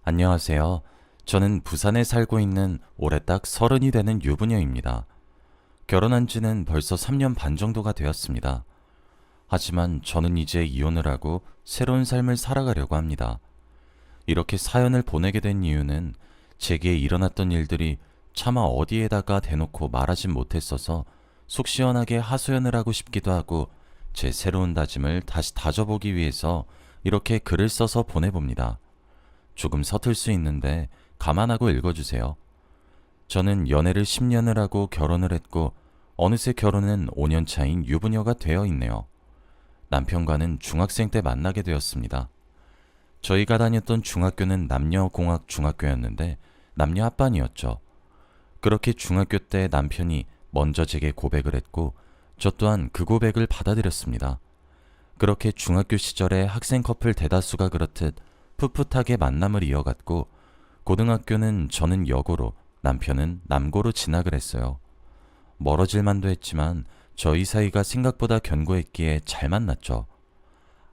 안녕하세요. 저는 부산에 살고 있는 올해 딱 30이 되는 유부녀입니다. 결혼한 지는 벌써 3년 반 정도가 되었습니다. 하지만 저는 이제 이혼을 하고 새로운 삶을 살아가려고 합니다. 이렇게 사연을 보내게 된 이유는 제게 일어났던 일들이 차마 어디에다가 대놓고 말하진 못했어서 속 시원하게 하소연을 하고 싶기도 하고 제 새로운 다짐을 다시 다져보기 위해서 이렇게 글을 써서 보내봅니다. 조금 서툴 수 있는데 감안하고 읽어주세요. 저는 연애를 10년을 하고 결혼을 했고 어느새 결혼은 5년 차인 유부녀가 되어 있네요. 남편과는 중학생 때 만나게 되었습니다. 저희가 다녔던 중학교는 남녀공학 중학교였는데 남녀 합반이었죠. 그렇게 중학교 때 남편이 먼저 제게 고백을 했고 저 또한 그 고백을 받아들였습니다. 그렇게 중학교 시절에 학생 커플 대다수가 그렇듯 풋풋하게 만남을 이어갔고 고등학교는 저는 여고로 남편은 남고로 진학을 했어요. 멀어질 만도 했지만 저희 사이가 생각보다 견고했기에 잘 만났죠.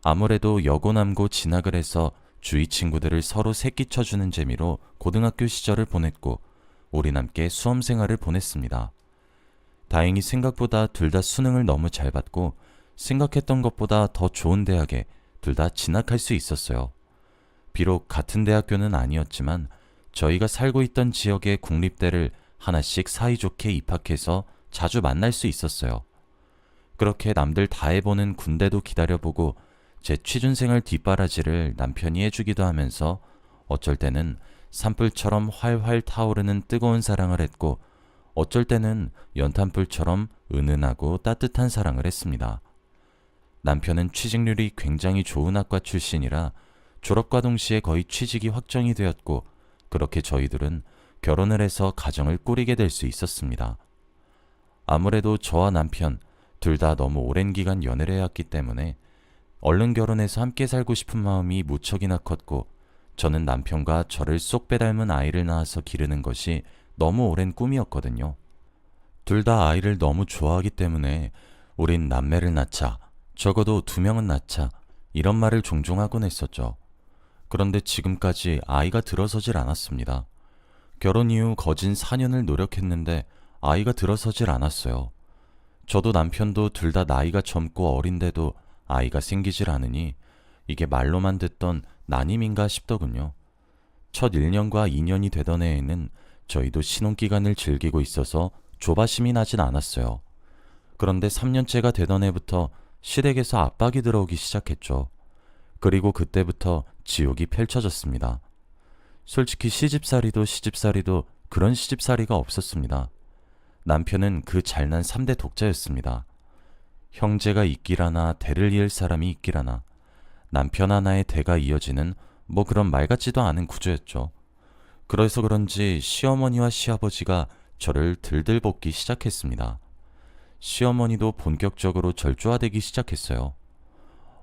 아무래도 여고 남고 진학을 해서 주위 친구들을 서로 새끼쳐주는 재미로 고등학교 시절을 보냈고 우린 함께 수험 생활을 보냈습니다. 다행히 생각보다 둘 다 수능을 너무 잘 받고 생각했던 것보다 더 좋은 대학에 둘 다 진학할 수 있었어요. 비록 같은 대학교는 아니었지만 저희가 살고 있던 지역의 국립대를 하나씩 사이좋게 입학해서 자주 만날 수 있었어요. 그렇게 남들 다 해보는 군대도 기다려보고 제 취준생활 뒷바라지를 남편이 해주기도 하면서 어쩔 때는 산불처럼 활활 타오르는 뜨거운 사랑을 했고 어쩔 때는 연탄불처럼 은은하고 따뜻한 사랑을 했습니다. 남편은 취직률이 굉장히 좋은 학과 출신이라 졸업과 동시에 거의 취직이 확정이 되었고 그렇게 저희들은 결혼을 해서 가정을 꾸리게 될 수 있었습니다. 아무래도 저와 남편 둘 다 너무 오랜 기간 연애를 해왔기 때문에 얼른 결혼해서 함께 살고 싶은 마음이 무척이나 컸고 저는 남편과 저를 쏙 빼닮은 아이를 낳아서 기르는 것이 너무 오랜 꿈이었거든요. 둘 다 아이를 너무 좋아하기 때문에 우린 남매를 낳자, 적어도 2명은 낳자 이런 말을 종종 하곤 했었죠. 그런데 지금까지 아이가 들어서질 않았습니다. 결혼 이후 거진 4년을 노력했는데 아이가 들어서질 않았어요. 저도 남편도 둘 다 나이가 젊고 어린데도 아이가 생기질 않으니 이게 말로만 듣던 난임인가 싶더군요. 첫 1년과 2년이 되던 해에는 저희도 신혼기간을 즐기고 있어서 조바심이 나진 않았어요. 그런데 3년째가 되던 해부터 시댁에서 압박이 들어오기 시작했죠. 그리고 그때부터 지옥이 펼쳐졌습니다. 솔직히 시집살이도 그런 시집살이가 없었습니다. 남편은 그 잘난 3대 독자였습니다. 형제가 있기라나 대를 이을 사람이 있기라나 남편 하나의 대가 이어지는 뭐 그런 말 같지도 않은 구조였죠. 그래서 그런지 시어머니와 시아버지가 저를 들들 볶기 시작했습니다. 시어머니도 본격적으로 절조화되기 시작했어요.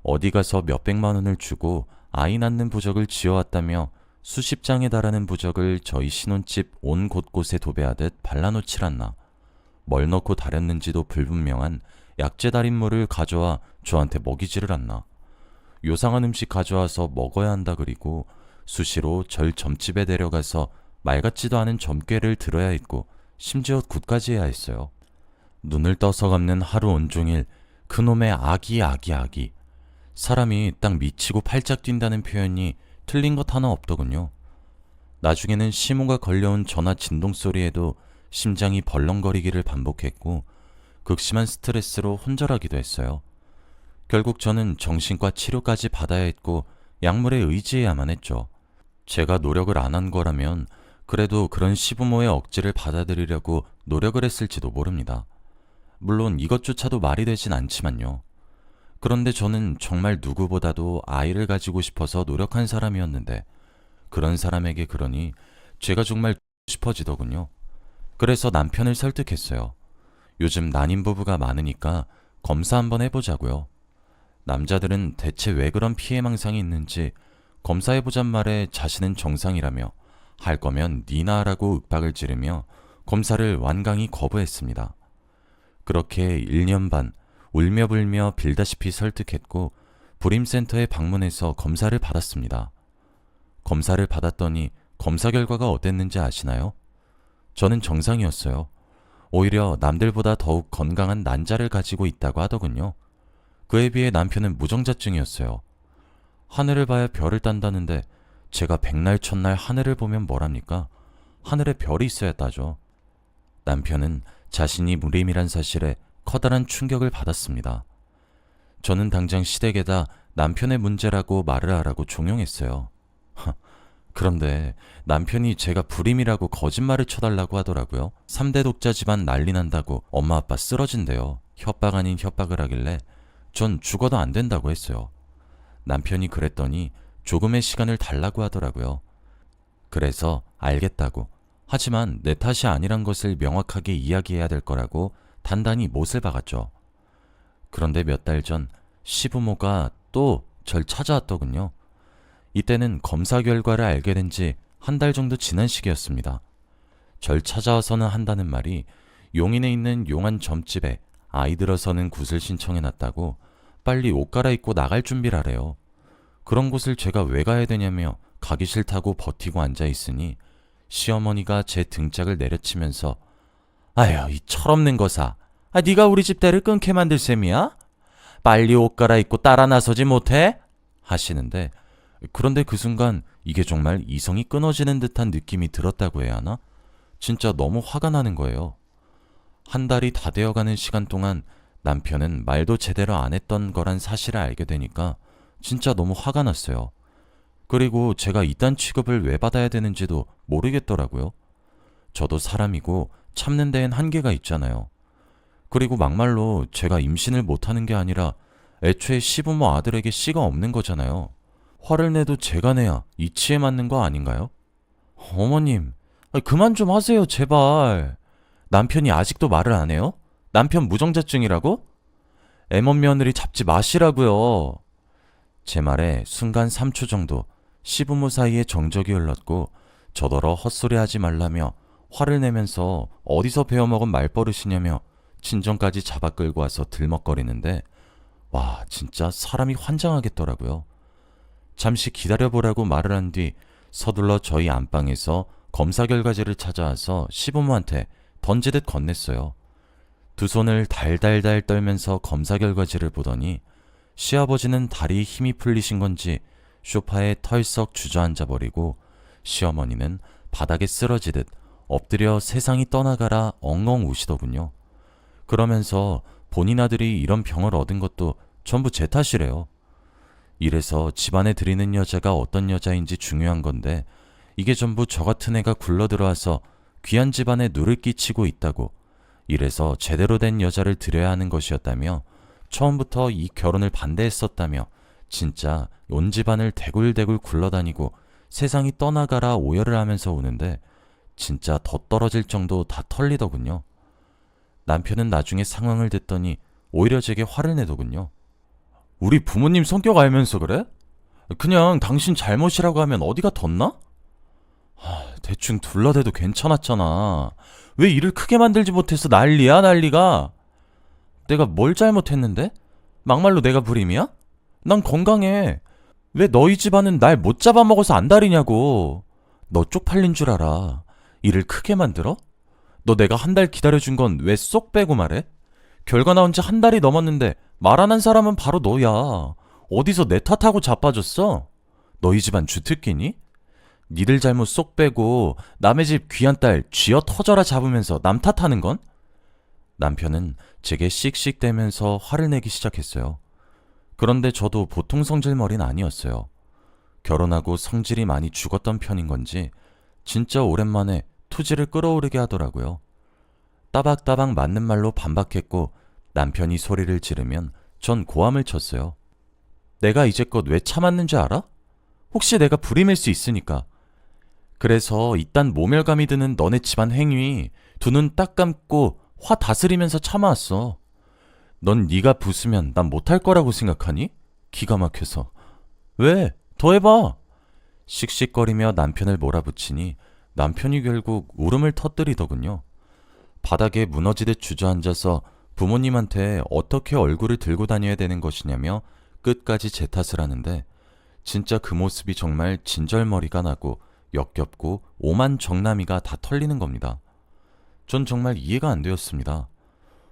어디 가서 몇백만 원을 주고 아이 낳는 부적을 지어왔다며 수십 장에 달하는 부적을 저희 신혼집 온 곳곳에 도배하듯 발라놓질 않나. 뭘 넣고 다렸는지도 불분명한 약재 달인물을 가져와 저한테 먹이지를 않나. 요상한 음식 가져와서 먹어야 한다 그리고 수시로 절 점집에 데려가서 말 같지도 않은 점괘를 들어야 했고 심지어 굿까지 해야 했어요. 눈을 떠서 감는 하루 온종일 그놈의 아기. 사람이 딱 미치고 팔짝 뛴다는 표현이 틀린 것 하나 없더군요. 나중에는 시모가 걸려온 전화 진동 소리에도 심장이 벌렁거리기를 반복했고 극심한 스트레스로 혼절하기도 했어요. 결국 저는 정신과 치료까지 받아야 했고 약물에 의지해야만 했죠. 제가 노력을 안 한 거라면 그래도 그런 시부모의 억지를 받아들이려고 노력을 했을지도 모릅니다. 물론 이것조차도 말이 되진 않지만요. 그런데 저는 정말 누구보다도 아이를 가지고 싶어서 노력한 사람이었는데 그런 사람에게 그러니 제가 정말 싶어지더군요. 그래서 남편을 설득했어요. 요즘 난임 부부가 많으니까 검사 한번 해보자고요. 남자들은 대체 왜 그런 피해망상이 있는지 검사해보잔 말에 자신은 정상이라며 할 거면 니나 하라고 윽박을 지르며 검사를 완강히 거부했습니다. 그렇게 1년 반 울며 불며 빌다시피 설득했고 불임센터에 방문해서 검사를 받았습니다. 검사를 받았더니 검사 결과가 어땠는지 아시나요? 저는 정상이었어요. 오히려 남들보다 더욱 건강한 난자를 가지고 있다고 하더군요. 그에 비해 남편은 무정자증이었어요. 하늘을 봐야 별을 딴다는데 제가 백날 첫날 하늘을 보면 뭐랍니까? 하늘에 별이 있어야 따죠. 남편은 자신이 무림이란 사실에 커다란 충격을 받았습니다. 저는 당장 시댁에다 남편의 문제라고 말을 하라고 종용했어요. 그런데 남편이 제가 불임이라고 거짓말을 쳐달라고 하더라고요. 3대 독자 집안 난리 난다고 엄마 아빠 쓰러진대요. 협박 아닌 협박을 하길래 전 죽어도 안 된다고 했어요. 남편이 그랬더니 조금의 시간을 달라고 하더라고요. 그래서 알겠다고. 하지만 내 탓이 아니란 것을 명확하게 이야기해야 될 거라고 단단히 못을 박았죠. 그런데 몇 달 전 시부모가 또 절 찾아왔더군요. 이때는 검사 결과를 알게 된 지 한 달 정도 지난 시기였습니다. 절 찾아와서는 한다는 말이 용인에 있는 용한 점집에 아이 들어서는 굿을 신청해놨다고 빨리 옷 갈아입고 나갈 준비를 하래요. 그런 곳을 제가 왜 가야 되냐며 가기 싫다고 버티고 앉아있으니 시어머니가 제 등짝을 내려치면서 아휴 이 철없는 거사, 네가 우리 집 대를 끊게 만들 셈이야? 빨리 옷 갈아입고 따라 나서지 못해? 하시는데 그런데 그 순간 이게 정말 이성이 끊어지는 듯한 느낌이 들었다고 해야 하나? 진짜 너무 화가 나는 거예요. 한 달이 다 되어가는 시간 동안 남편은 말도 제대로 안 했던 거란 사실을 알게 되니까 진짜 너무 화가 났어요. 그리고 제가 이딴 취급을 왜 받아야 되는지도 모르겠더라고요. 저도 사람이고 참는 데엔 한계가 있잖아요. 그리고 막말로 제가 임신을 못하는 게 아니라 애초에 시부모 아들에게 씨가 없는 거잖아요. 화를 내도 제가 내야 이치에 맞는 거 아닌가요? 어머님, 그만 좀 하세요, 제발. 남편이 아직도 말을 안 해요? 남편 무정자증이라고? 애먼 며느리 잡지 마시라고요. 제 말에 순간 3초 정도 시부모 사이에 정적이 흘렀고 저더러 헛소리하지 말라며 화를 내면서 어디서 배워먹은 말버릇이냐며 친정까지 잡아 끌고 와서 들먹거리는데 와 진짜 사람이 환장하겠더라고요. 잠시 기다려보라고 말을 한 뒤 서둘러 저희 안방에서 검사 결과지를 찾아와서 시부모한테 던지듯 건넸어요. 두 손을 달달달 떨면서 검사 결과지를 보더니 시아버지는 다리에 힘이 풀리신 건지 소파에 털썩 주저앉아 버리고 시어머니는 바닥에 쓰러지듯 엎드려 세상이 떠나가라 엉엉 우시더군요. 그러면서 본인 아들이 이런 병을 얻은 것도 전부 제 탓이래요. 이래서 집안에 들이는 여자가 어떤 여자인지 중요한 건데 이게 전부 저 같은 애가 굴러들어와서 귀한 집안에 누를 끼치고 있다고, 이래서 제대로 된 여자를 들여야 하는 것이었다며 처음부터 이 결혼을 반대했었다며 진짜 온 집안을 대굴대굴 굴러다니고 세상이 떠나가라 오열을 하면서 우는데 진짜 더 떨어질 정도 다 털리더군요. 남편은 나중에 상황을 듣더니 오히려 제게 화를 내더군요. 우리 부모님 성격 알면서 그래? 그냥 당신 잘못이라고 하면 어디가 덧나? 대충 둘러대도 괜찮았잖아. 왜 일을 크게 만들지 못해서 난리야 난리가. 내가 뭘 잘못했는데? 막말로 내가 불임이야? 난 건강해. 왜 너희 집안은 날 못 잡아먹어서 안달이냐고. 너 쪽팔린 줄 알아. 일을 크게 만들어? 너 내가 한 달 기다려준 건 왜 쏙 빼고 말해? 결과 나온 지 한 달이 넘었는데 말 안 한 사람은 바로 너야. 어디서 내 탓하고 자빠졌어? 너희 집안 주특기니? 니들 잘못 쏙 빼고 남의 집 귀한 딸 쥐어 터져라 잡으면서 남 탓하는 건? 남편은 제게 씩씩대면서 화를 내기 시작했어요. 그런데 저도 보통 성질머리는 아니었어요. 결혼하고 성질이 많이 죽었던 편인 건지 진짜 오랜만에 투지를 끌어오르게 하더라고요. 따박따박 맞는 말로 반박했고 남편이 소리를 지르면 전 고함을 쳤어요. 내가 이제껏 왜 참았는지 알아? 혹시 내가 불임일 수 있으니까. 그래서 이딴 모멸감이 드는 너네 집안 행위 두 눈 딱 감고 화 다스리면서 참아왔어. 넌 네가 부수면 난 못할 거라고 생각하니? 기가 막혀서. 왜? 더 해봐. 씩씩거리며 남편을 몰아붙이니 남편이 결국 울음을 터뜨리더군요. 바닥에 무너지듯 주저앉아서 부모님한테 어떻게 얼굴을 들고 다녀야 되는 것이냐며 끝까지 제 탓을 하는데 진짜 그 모습이 정말 진절머리가 나고 역겹고 오만 정남이가 다 털리는 겁니다. 전 정말 이해가 안 되었습니다.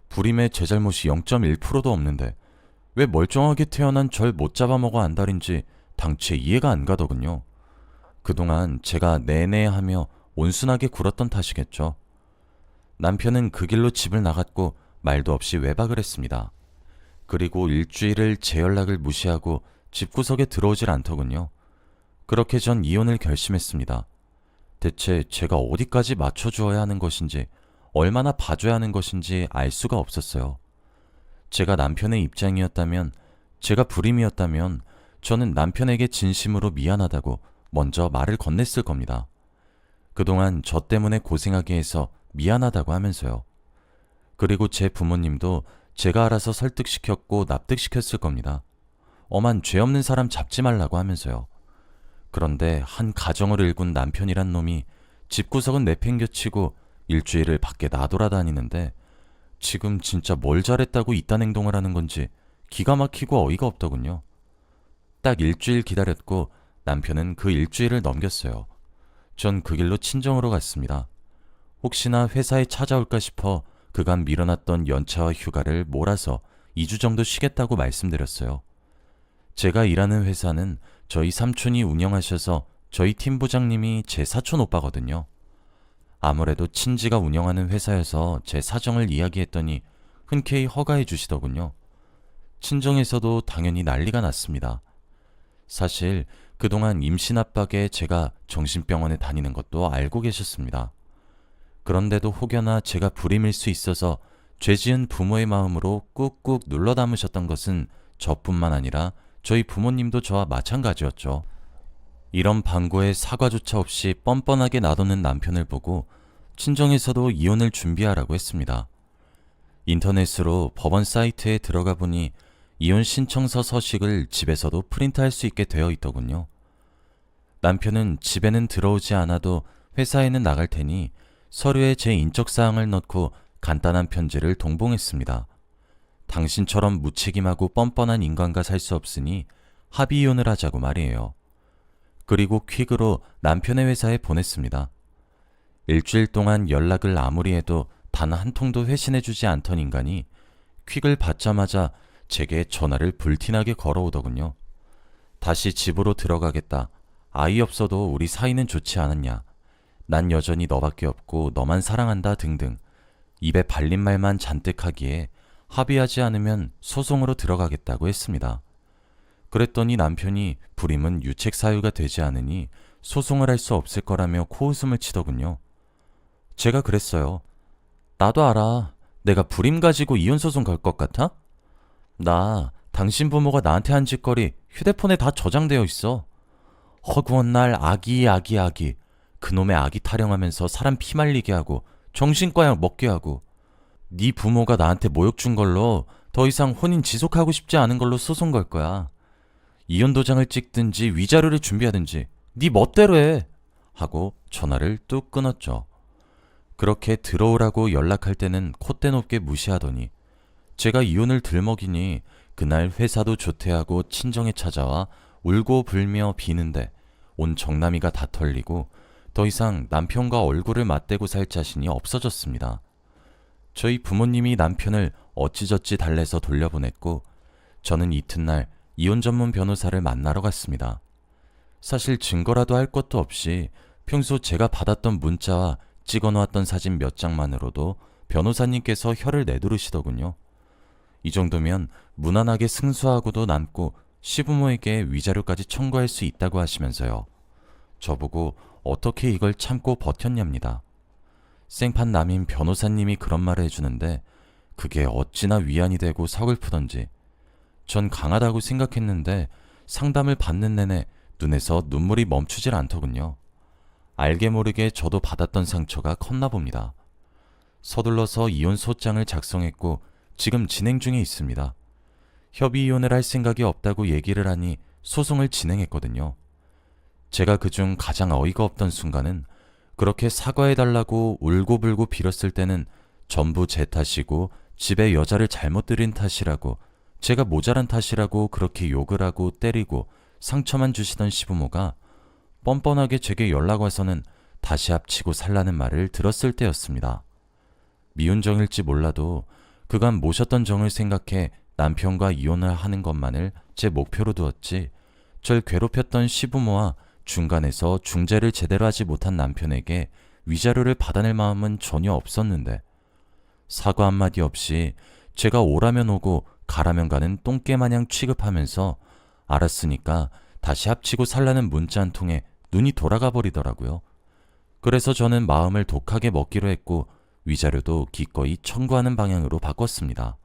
불임의 제 잘못이 0.1%도 없는데 왜 멀쩡하게 태어난 절 못 잡아먹어 안달인지 당최 이해가 안 가더군요. 그동안 제가 내내 하며 온순하게 굴었던 탓이겠죠. 남편은 그 길로 집을 나갔고 말도 없이 외박을 했습니다. 그리고 일주일을 제 연락을 무시하고 집구석에 들어오질 않더군요. 그렇게 전 이혼을 결심했습니다. 대체 제가 어디까지 맞춰주어야 하는 것인지, 얼마나 봐줘야 하는 것인지 알 수가 없었어요. 제가 남편의 입장이었다면, 제가 불임이었다면 저는 남편에게 진심으로 미안하다고 먼저 말을 건넸을 겁니다. 그동안 저 때문에 고생하게 해서 미안하다고 하면서요. 그리고 제 부모님도 제가 알아서 설득시켰고 납득시켰을 겁니다. 엄한 죄 없는 사람 잡지 말라고 하면서요. 그런데 한 가정을 일군 남편이란 놈이 집구석은 내팽겨치고 일주일을 밖에 나돌아다니는데 지금 진짜 뭘 잘했다고 이딴 행동을 하는 건지 기가 막히고 어이가 없더군요. 딱 일주일 기다렸고 남편은 그 일주일을 넘겼어요. 전 그 길로 친정으로 갔습니다. 혹시나 회사에 찾아올까 싶어 그간 미뤄놨던 연차와 휴가를 몰아서 2주 정도 쉬겠다고 말씀드렸어요. 제가 일하는 회사는 저희 삼촌이 운영하셔서 저희 팀 부장님이 제 사촌 오빠거든요. 아무래도 친지가 운영하는 회사여서 제 사정을 이야기했더니 흔쾌히 허가해 주시더군요. 친정에서도 당연히 난리가 났습니다. 사실 그동안 임신 압박에 제가 정신병원에 다니는 것도 알고 계셨습니다. 그런데도 혹여나 제가 불임일 수 있어서 죄지은 부모의 마음으로 꾹꾹 눌러 담으셨던 것은 저뿐만 아니라 저희 부모님도 저와 마찬가지였죠. 이런 방고에 사과조차 없이 뻔뻔하게 놔두는 남편을 보고 친정에서도 이혼을 준비하라고 했습니다. 인터넷으로 법원 사이트에 들어가 보니 이혼 신청서 서식을 집에서도 프린트할 수 있게 되어 있더군요. 남편은 집에는 들어오지 않아도 회사에는 나갈 테니 서류에 제 인적사항을 넣고 간단한 편지를 동봉했습니다. 당신처럼 무책임하고 뻔뻔한 인간과 살 수 없으니 합의 이혼을 하자고 말이에요. 그리고 퀵으로 남편의 회사에 보냈습니다. 일주일 동안 연락을 아무리 해도 단 한 통도 회신해주지 않던 인간이 퀵을 받자마자 제게 전화를 불티나게 걸어오더군요. 다시 집으로 들어가겠다. 아이 없어도 우리 사이는 좋지 않았냐. 난 여전히 너밖에 없고 너만 사랑한다 등등 입에 발린 말만 잔뜩 하기에 합의하지 않으면 소송으로 들어가겠다고 했습니다. 그랬더니 남편이 불임은 유책 사유가 되지 않으니 소송을 할 수 없을 거라며 코웃음을 치더군요. 제가 그랬어요. 나도 알아. 내가 불임 가지고 이혼소송 걸 것 같아? 나 당신 부모가 나한테 한 짓거리 휴대폰에 다 저장되어 있어. 허구한 날 아기 그놈의 아기 타령하면서 사람 피말리게 하고 정신과약 먹게 하고 네 부모가 나한테 모욕 준 걸로 더 이상 혼인 지속하고 싶지 않은 걸로 소송 걸 거야. 이혼 도장을 찍든지 위자료를 준비하든지 네 멋대로 해 하고 전화를 뚝 끊었죠. 그렇게 들어오라고 연락할 때는 콧대 높게 무시하더니 제가 이혼을 들먹이니 그날 회사도 조퇴하고 친정에 찾아와 울고 불며 비는데 온 정남이가 다 털리고 더 이상 남편과 얼굴을 맞대고 살 자신이 없어졌습니다. 저희 부모님이 남편을 어찌저찌 달래서 돌려보냈고 저는 이튿날 이혼 전문 변호사를 만나러 갔습니다. 사실 증거라도 할 것도 없이 평소 제가 받았던 문자와 찍어놓았던 사진 몇 장만으로도 변호사님께서 혀를 내두르시더군요. 이 정도면 무난하게 승소하고도 남고 시부모에게 위자료까지 청구할 수 있다고 하시면서요. 저보고 어떻게 이걸 참고 버텼냐입니다. 생판남인 변호사님이 그런 말을 해주는데 그게 어찌나 위안이 되고 서글프던지 전 강하다고 생각했는데 상담을 받는 내내 눈에서 눈물이 멈추질 않더군요. 알게 모르게 저도 받았던 상처가 컸나 봅니다. 서둘러서 이혼 소장을 작성했고 지금 진행 중에 있습니다. 협의 이혼을 할 생각이 없다고 얘기를 하니 소송을 진행했거든요. 제가 그중 가장 어이가 없던 순간은 그렇게 사과해달라고 울고불고 빌었을 때는 전부 제 탓이고 집에 여자를 잘못 들인 탓이라고 제가 모자란 탓이라고 그렇게 욕을 하고 때리고 상처만 주시던 시부모가 뻔뻔하게 제게 연락 와서는 다시 합치고 살라는 말을 들었을 때였습니다. 미운 정일지 몰라도 그간 모셨던 정을 생각해 남편과 이혼을 하는 것만을 제 목표로 두었지, 절 괴롭혔던 시부모와 중간에서 중재를 제대로 하지 못한 남편에게 위자료를 받아낼 마음은 전혀 없었는데, 사과 한마디 없이 제가 오라면 오고 가라면 가는 똥개 마냥 취급하면서 알았으니까 다시 합치고 살라는 문자 한 통에 눈이 돌아가 버리더라고요. 그래서 저는 마음을 독하게 먹기로 했고 위자료도 기꺼이 청구하는 방향으로 바꿨습니다.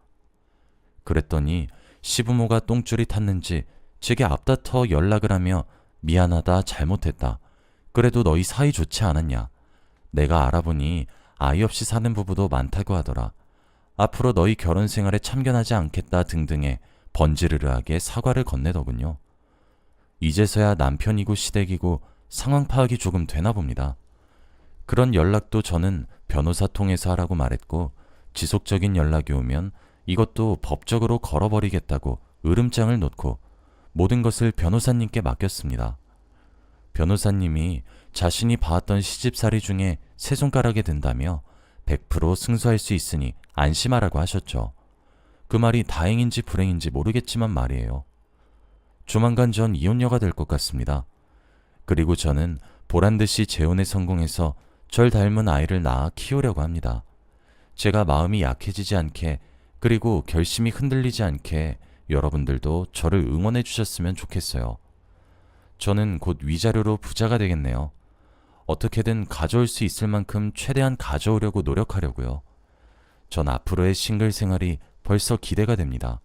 그랬더니 시부모가 똥줄이 탔는지 제게 앞다퉈 연락을 하며 미안하다, 잘못했다, 그래도 너희 사이 좋지 않았냐, 내가 알아보니 아이 없이 사는 부부도 많다고 하더라, 앞으로 너희 결혼 생활에 참견하지 않겠다 등등의 번지르르하게 사과를 건네더군요. 이제서야 남편이고 시댁이고 상황 파악이 조금 되나 봅니다. 그런 연락도 저는 변호사 통해서 하라고 말했고, 지속적인 연락이 오면 이것도 법적으로 걸어버리겠다고 으름장을 놓고 모든 것을 변호사님께 맡겼습니다. 변호사님이 자신이 봐왔던 시집살이 중에 세 손가락에 든다며 100% 승소할 수 있으니 안심하라고 하셨죠. 그 말이 다행인지 불행인지 모르겠지만 말이에요. 조만간 전 이혼녀가 될 것 같습니다. 그리고 저는 보란듯이 재혼에 성공해서 절 닮은 아이를 낳아 키우려고 합니다. 제가 마음이 약해지지 않게, 그리고 결심이 흔들리지 않게 여러분들도 저를 응원해 주셨으면 좋겠어요. 저는 곧 위자료로 부자가 되겠네요. 어떻게든 가져올 수 있을 만큼 최대한 가져오려고 노력하려고요. 전 앞으로의 싱글 생활이 벌써 기대가 됩니다.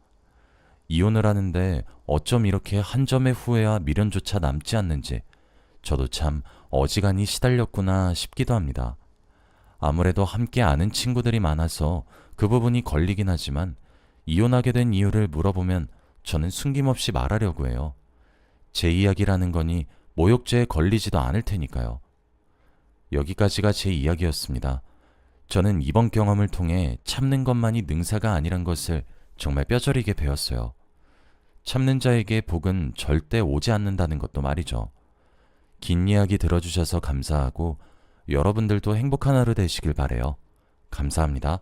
이혼을 하는데 어쩜 이렇게 한 점의 후회와 미련조차 남지 않는지 저도 참 어지간히 시달렸구나 싶기도 합니다. 아무래도 함께 아는 친구들이 많아서 그 부분이 걸리긴 하지만, 이혼하게 된 이유를 물어보면 저는 숨김없이 말하려고 해요. 제 이야기라는 거니 모욕죄에 걸리지도 않을 테니까요. 여기까지가 제 이야기였습니다. 저는 이번 경험을 통해 참는 것만이 능사가 아니란 것을 정말 뼈저리게 배웠어요. 참는 자에게 복은 절대 오지 않는다는 것도 말이죠. 긴 이야기 들어주셔서 감사하고 여러분들도 행복한 하루 되시길 바래요. 감사합니다.